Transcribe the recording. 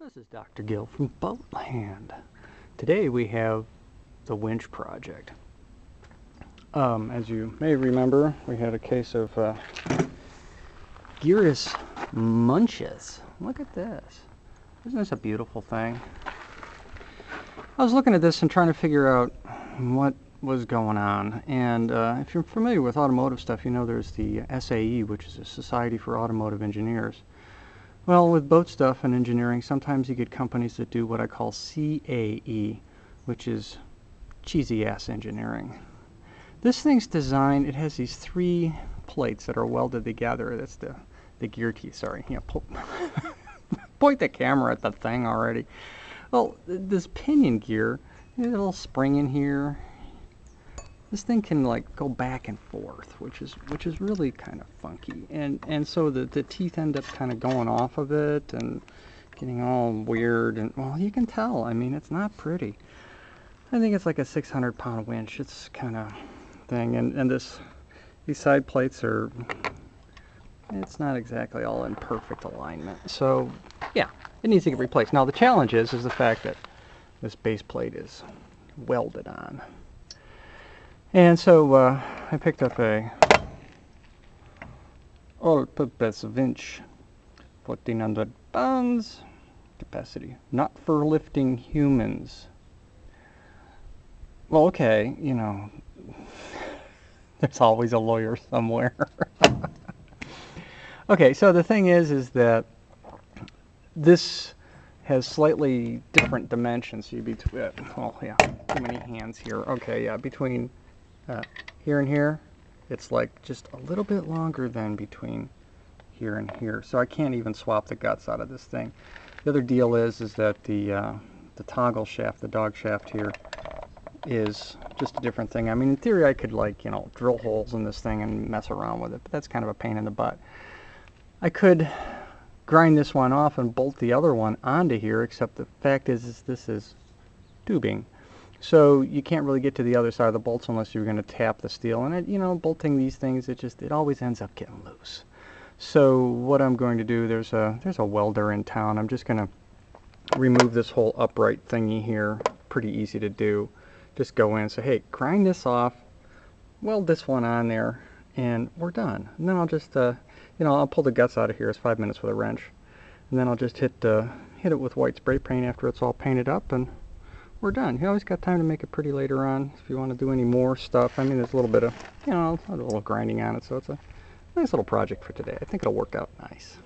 This is Dr. Gill from Boatland. Today we have the Winch project. As you may remember, we had a case of Gille munches. Look at this. Isn't this a beautiful thing? I was looking at this and trying to figure out what was going on. And if you're familiar with automotive stuff, you know there's the SAE, which is a Society for Automotive Engineers. Well, with boat stuff and engineering, sometimes you get companies that do what I call CAE, which is cheesy-ass engineering. This thing's designed, it has these three plates that are welded together. That's the gear teeth, sorry. Yeah, point the camera at the thing already. Well, this pinion gear, there's a little spring in here. This thing can like go back and forth, which is really kind of funky, and so the teeth end up kind of going off of it and getting all weird, and well, you can tell. I mean, it's not pretty. I think it's like a 600-pound winch. It's kind of thing, and these side plates are. It's not exactly all in perfect alignment. So yeah, it needs to get replaced. Now the challenge is the fact that this base plate is welded on. And so I picked up a all-purpose Winch, 1,400 pounds capacity, not for lifting humans. Well, okay, you know, there's always a lawyer somewhere. Okay, so the thing is that this has slightly different dimensions. So well, yeah, too many hands here. Okay, yeah, between here and here, it's like just a little bit longer than between here and here. So I can't even swap the guts out of this thing. The other deal is that the toggle shaft, the dog shaft here, is just a different thing. I mean, in theory, I could, like, you know, drill holes in this thing and mess around with it, but that's kind of a pain in the butt. I could grind this one off and bolt the other one onto here, except the fact is this is tubing. So you can't really get to the other side of the bolts unless you're going to tap the steel. And it, you know, bolting these things, it always ends up getting loose. So what I'm going to do, there's a welder in town. I'm just going to remove this whole upright thingy here. Pretty easy to do. Just go in and say, hey, grind this off, weld this one on there, and we're done. And then I'll just, you know, I'll pull the guts out of here. It's 5 minutes with a wrench. And then I'll just hit it with white spray paint after it's all painted up, and we're done. You always got time to make it pretty later on if you want to do any more stuff. I mean, there's a little bit of, you know, a little grinding on it, so it's a nice little project for today. I think it'll work out nice.